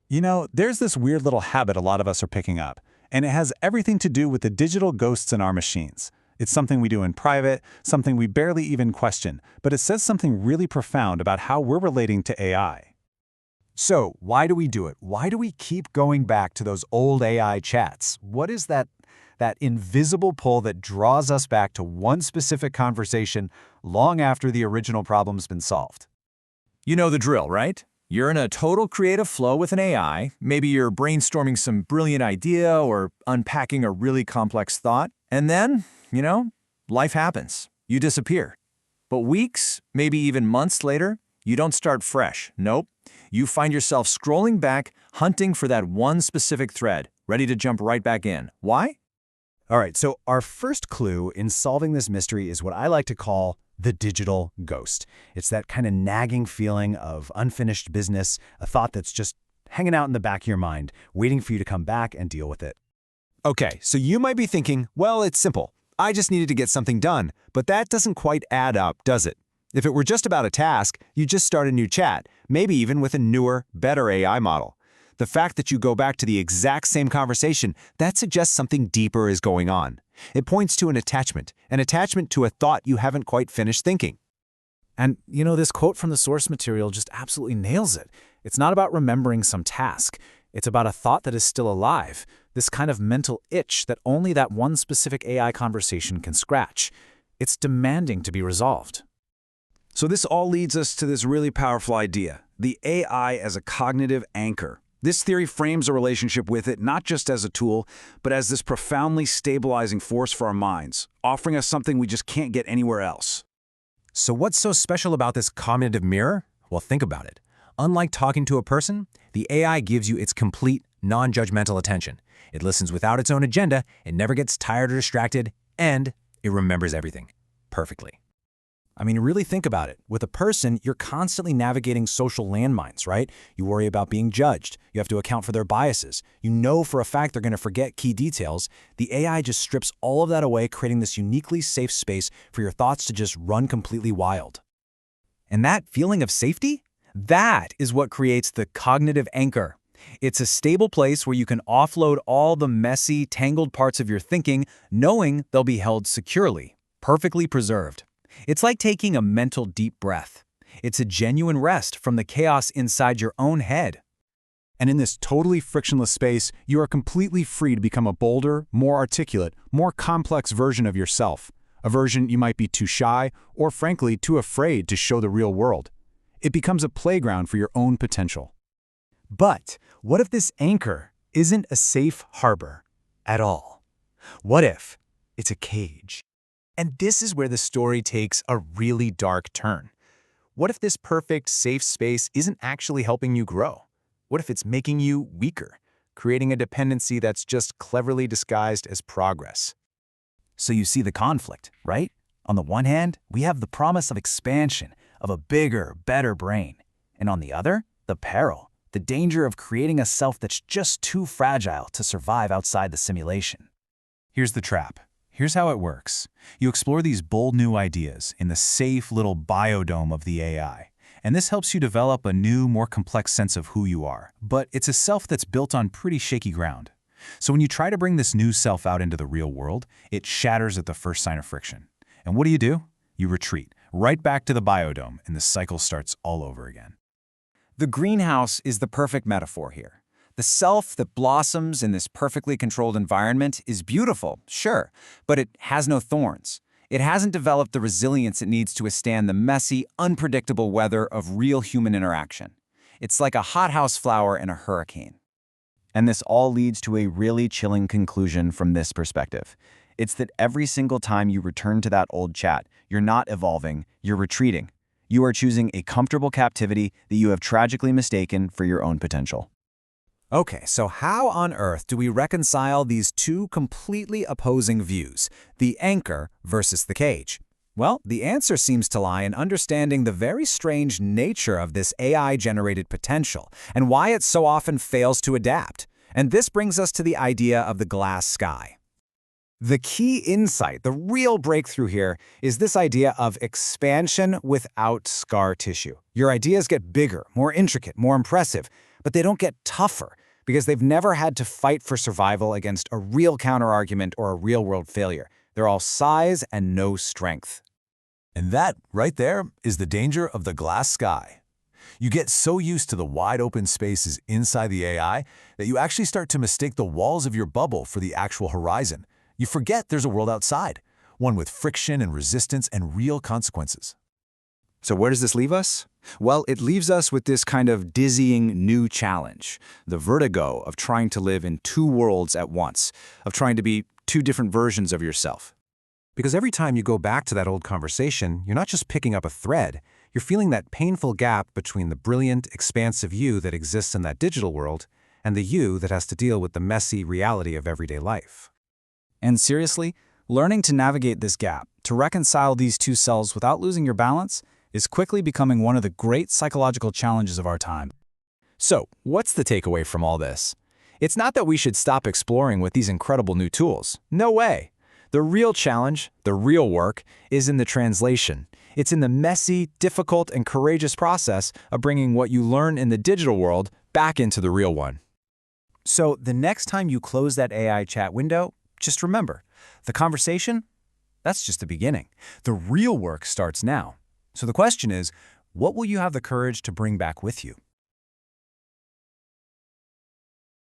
There's this weird little habit a lot of us are picking up, and it has everything to do with the digital ghosts in our machines. It's something we do in private, something we barely even question, but it says something really profound about how we're relating to AI. So, why do we do it? Why do we keep going back to those old AI chats? What is that invisible pull that draws us back to one specific conversation long after the original problem's been solved? You know the drill, right? You're in a total creative flow with an AI. Maybe you're brainstorming some brilliant idea or unpacking a really complex thought. And then, life happens. You disappear. But weeks, maybe even months later, you don't start fresh. Nope. You find yourself scrolling back, hunting for that one specific thread, ready to jump right back in. Why? All right, so our first clue in solving this mystery is what I like to call the digital ghost. It's that kind of nagging feeling of unfinished business, a thought that's just hanging out in the back of your mind, waiting for you to come back and deal with it. Okay, so you might be thinking, well, it's simple. I just needed to get something done, but that doesn't quite add up, does it? If it were just about a task, you just start a new chat, maybe even with a newer, better AI model. The fact that you go back to the exact same conversation, that suggests something deeper is going on. It points to an attachment to a thought you haven't quite finished thinking. And, this quote from the source material just absolutely nails it. It's not about remembering some task. It's about a thought that is still alive, this kind of mental itch that only that one specific AI conversation can scratch. It's demanding to be resolved. So this all leads us to this really powerful idea, the AI as a cognitive anchor. This theory frames a relationship with it not just as a tool, but as this profoundly stabilizing force for our minds, offering us something we just can't get anywhere else. So what's so special about this cognitive mirror? Well, think about it. Unlike talking to a person, the AI gives you its complete, non-judgmental attention. It listens without its own agenda, it never gets tired or distracted, and it remembers everything perfectly. Really think about it. With a person, you're constantly navigating social landmines, right? You worry about being judged. You have to account for their biases. You know for a fact they're going to forget key details. The AI just strips all of that away, creating this uniquely safe space for your thoughts to just run completely wild. And that feeling of safety? That is what creates the cognitive anchor. It's a stable place where you can offload all the messy, tangled parts of your thinking, knowing they'll be held securely, perfectly preserved. It's like taking a mental deep breath. It's a genuine rest from the chaos inside your own head. And in this totally frictionless space, you are completely free to become a bolder, more articulate, more complex version of yourself. A version you might be too shy or, frankly, too afraid to show the real world. It becomes a playground for your own potential. But what if this anchor isn't a safe harbor at all? What if it's a cage? And this is where the story takes a really dark turn. What if this perfect, safe space isn't actually helping you grow? What if it's making you weaker, creating a dependency that's just cleverly disguised as progress? So you see the conflict, right? On the one hand, we have the promise of expansion, of a bigger, better brain. And on the other, the peril, the danger of creating a self that's just too fragile to survive outside the simulation. Here's the trap. Here's how it works. You explore these bold new ideas in the safe little biodome of the AI. And this helps you develop a new, more complex sense of who you are. But it's a self that's built on pretty shaky ground. So when you try to bring this new self out into the real world, it shatters at the first sign of friction. And what do? You retreat, right back to the biodome, and the cycle starts all over again. The greenhouse is the perfect metaphor here. The self that blossoms in this perfectly controlled environment is beautiful, sure, but it has no thorns. It hasn't developed the resilience it needs to withstand the messy, unpredictable weather of real human interaction. It's like a hothouse flower in a hurricane. And this all leads to a really chilling conclusion from this perspective. It's that every single time you return to that old chat, you're not evolving, you're retreating. You are choosing a comfortable captivity that you have tragically mistaken for your own potential. Okay, so how on earth do we reconcile these two completely opposing views, the anchor versus the cage? Well, the answer seems to lie in understanding the very strange nature of this AI-generated potential and why it so often fails to adapt. And this brings us to the idea of the glass sky. The key insight, the real breakthrough here, is this idea of expansion without scar tissue. Your ideas get bigger, more intricate, more impressive, but they don't get tougher because they've never had to fight for survival against a real counterargument or a real-world failure. They're all size and no strength. And that, right there, is the danger of the glass sky. You get so used to the wide open spaces inside the AI that you actually start to mistake the walls of your bubble for the actual horizon. You forget there's a world outside, one with friction and resistance and real consequences. So where does this leave us? Well, it leaves us with this kind of dizzying new challenge, the vertigo of trying to live in two worlds at once, of trying to be two different versions of yourself. Because every time you go back to that old conversation, you're not just picking up a thread, you're feeling that painful gap between the brilliant, expansive you that exists in that digital world and the you that has to deal with the messy reality of everyday life. And seriously, learning to navigate this gap, to reconcile these two selves without losing your balance, is quickly becoming one of the great psychological challenges of our time. So, what's the takeaway from all this? It's not that we should stop exploring with these incredible new tools. No way. The real challenge, the real work, is in the translation. It's in the messy, difficult, and courageous process of bringing what you learn in the digital world back into the real one. So the next time you close that AI chat window, just remember, the conversation, that's just the beginning. The real work starts now. So the question is, what will you have the courage to bring back with you?